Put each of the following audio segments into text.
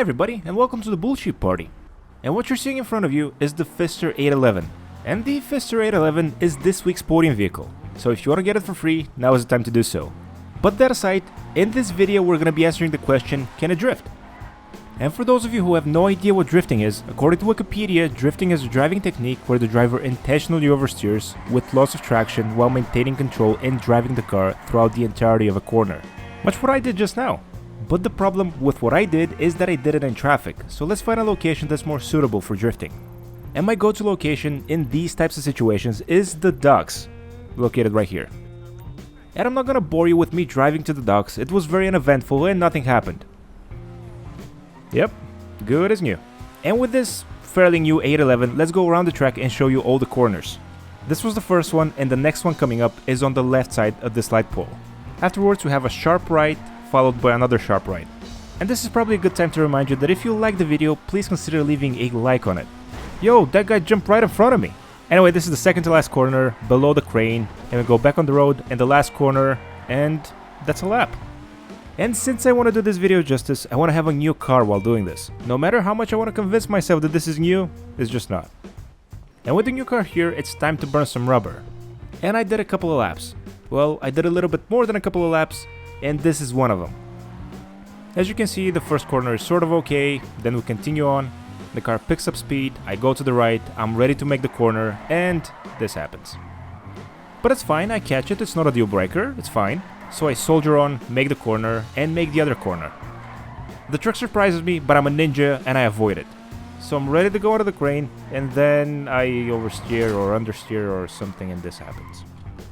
everybody, and welcome to the Bullshit Party. And what you're seeing in front of you is the Pfister 811. And the Pfister 811 is this week's podium vehicle. So if you want to get it for free, now is the time to do so. But that aside, in this video we're going to be answering the question, can it drift? And for those of you who have no idea what drifting is, according to Wikipedia, drifting is a driving technique where the driver intentionally oversteers with loss of traction while maintaining control and driving the car throughout the entirety of a corner. Much what I did just now. But the problem with what I did is that I did it in traffic, so let's find a location that's more suitable for drifting. And my go-to location in these types of situations is the docks, located right here. And I'm not gonna bore you with me driving to the docks, it was very uneventful and nothing happened. Yep, good as new. And with this fairly new 811, let's go around the track and show you all the corners. This was the first one, and the next one coming up is on the left side of this light pole. Afterwards we have a sharp right, followed by another sharp right. And this is probably a good time to remind you that if you like the video, please consider leaving a like on it. Yo, that guy jumped right in front of me! Anyway, this is the second to last corner, below the crane, and we go back on the road, and the last corner, and that's a lap. And since I want to do this video justice, I want to have a new car while doing this. No matter how much I want to convince myself that this is new, it's just not. And with the new car here, it's time to burn some rubber. And I did a couple of laps. Well, I did a little bit more than a couple of laps, and this is one of them. As you can see, the first corner is sort of okay, then we continue on, the car picks up speed, I go to the right, I'm ready to make the corner, and this happens. But it's fine, I catch it, it's not a deal breaker, it's fine. So I soldier on, make the corner, and make the other corner. The truck surprises me, but I'm a ninja and I avoid it. So I'm ready to go out of the crane, and then I oversteer or understeer or something, and this happens.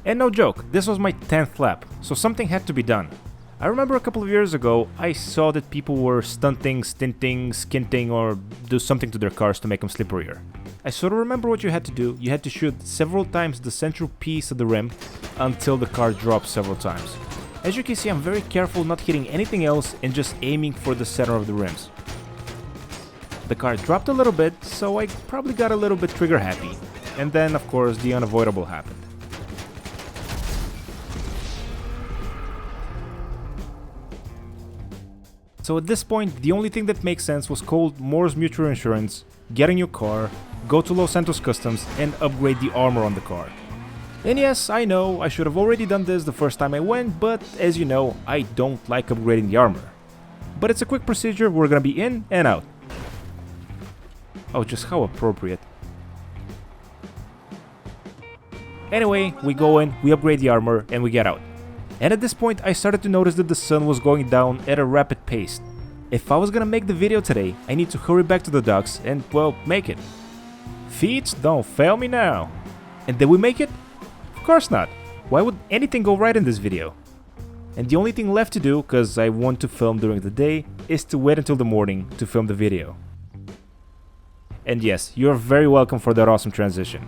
And no joke, this was my 10th lap, so something had to be done. I remember a couple of years ago, I saw that people were stunting, stinting, skinting, or do something to their cars to make them slipperier. I sort of remember what you had to do. You had to shoot several times the central piece of the rim until the car drops several times. As you can see, I'm very careful not hitting anything else and just aiming for the center of the rims. The car dropped a little bit, so I probably got a little bit trigger happy. And then, of course, the unavoidable happened. So at this point, the only thing that makes sense was call Moore's Mutual Insurance, get a new car, go to Los Santos Customs, and upgrade the armor on the car. And yes, I know, I should have already done this the first time I went, but as you know, I don't like upgrading the armor. But it's a quick procedure, we're gonna be in and out. Oh, just how appropriate. Anyway, we go in, we upgrade the armor, and we get out. And at this point, I started to notice that the sun was going down at a rapid pace. If I was gonna make the video today, I need to hurry back to the docks and, well, make it. Feet, don't fail me now. And did we make it? Of course not. Why would anything go right in this video? And the only thing left to do, cause I want to film during the day, is to wait until the morning to film the video. And yes, you're very welcome for that awesome transition.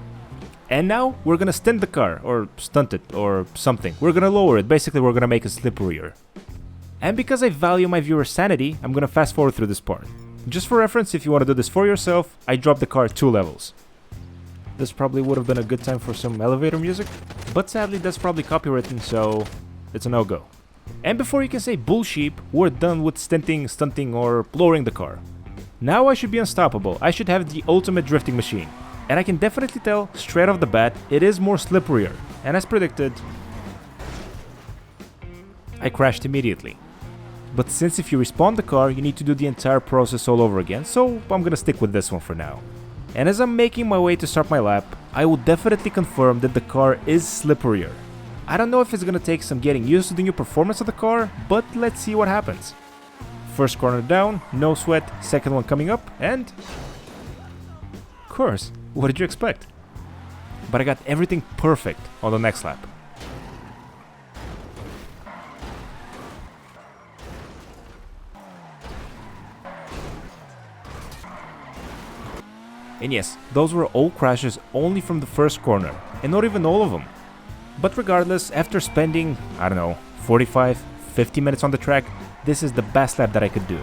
And now, we're gonna stunt the car, or stunt it, or something. We're gonna lower it, basically we're gonna make it slipperier. And because I value my viewer's sanity, I'm gonna fast forward through this part. Just for reference, if you wanna do this for yourself, I dropped the car 2 levels. This probably would have been a good time for some elevator music, but sadly that's probably copywritten, so it's a no-go. And before you can say bullshit, we're done with stunting, or lowering the car. Now I should be unstoppable, I should have the ultimate drifting machine. And I can definitely tell, straight off the bat, it is more slipperier. And as predicted, I crashed immediately. But since if you respawn the car, you need to do the entire process all over again, so I'm gonna stick with this one for now. And as I'm making my way to start my lap, I will definitely confirm that the car is slipperier. I don't know if it's gonna take some getting used to the new performance of the car, but let's see what happens. First corner down, no sweat, second one coming up, and... of course. What did you expect? But I got everything perfect on the next lap. And yes, those were all crashes only from the first corner, and not even all of them. But regardless, after spending, I don't know, 45, 50 minutes on the track, this is the best lap that I could do.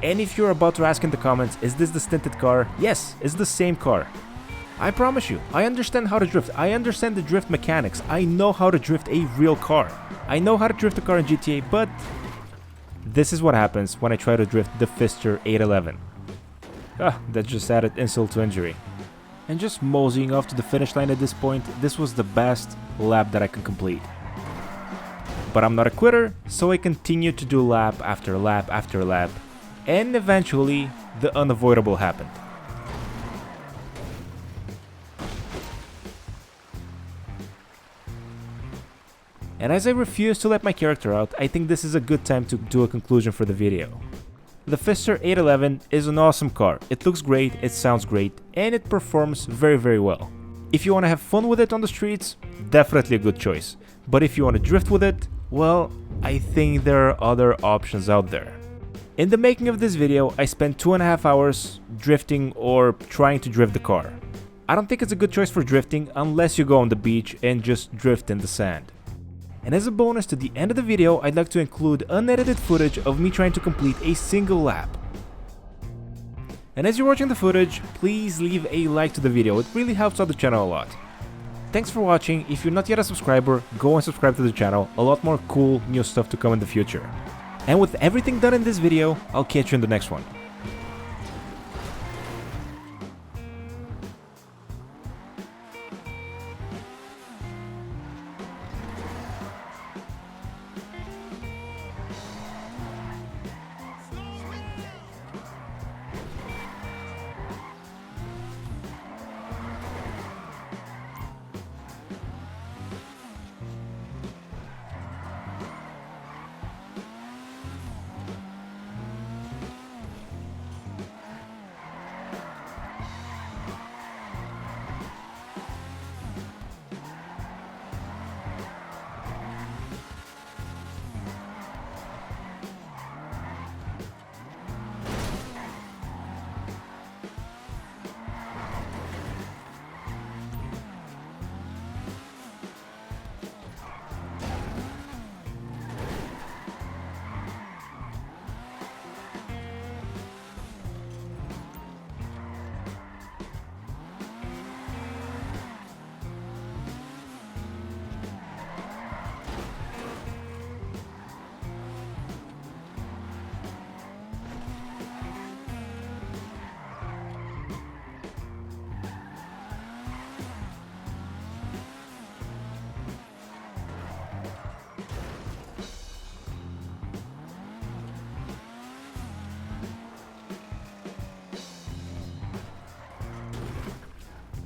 And if you're about to ask in the comments, is this the stinted car? Yes, it's the same car. I promise you, I understand how to drift, I understand the drift mechanics, I know how to drift a real car. I know how to drift a car in GTA, but this is what happens when I try to drift the Pfister 811. Ah, that just added insult to injury. And just moseying off to the finish line at this point, this was the best lap that I could complete. But I'm not a quitter, so I continue to do lap after lap after lap, and eventually the unavoidable happened. And as I refuse to let my character out, I think this is a good time to do a conclusion for the video. The Pfister 811 is an awesome car. It looks great, it sounds great, and it performs very well. If you want to have fun with it on the streets, definitely a good choice. But if you want to drift with it, well, I think there are other options out there. In the making of this video, I spent 2.5 hours drifting or trying to drift the car. I don't think it's a good choice for drifting unless you go on the beach and just drift in the sand. And as a bonus to the end of the video, I'd like to include unedited footage of me trying to complete a single lap. And as you're watching the footage, please leave a like to the video, it really helps out the channel a lot. Thanks for watching. If you're not yet a subscriber, go and subscribe to the channel, a lot more cool new stuff to come in the future. And with everything done in this video, I'll catch you in the next one.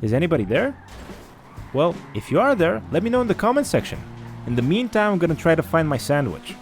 Is anybody there? Well, if you are there, let me know in the comment section. In the meantime, I'm gonna try to find my sandwich.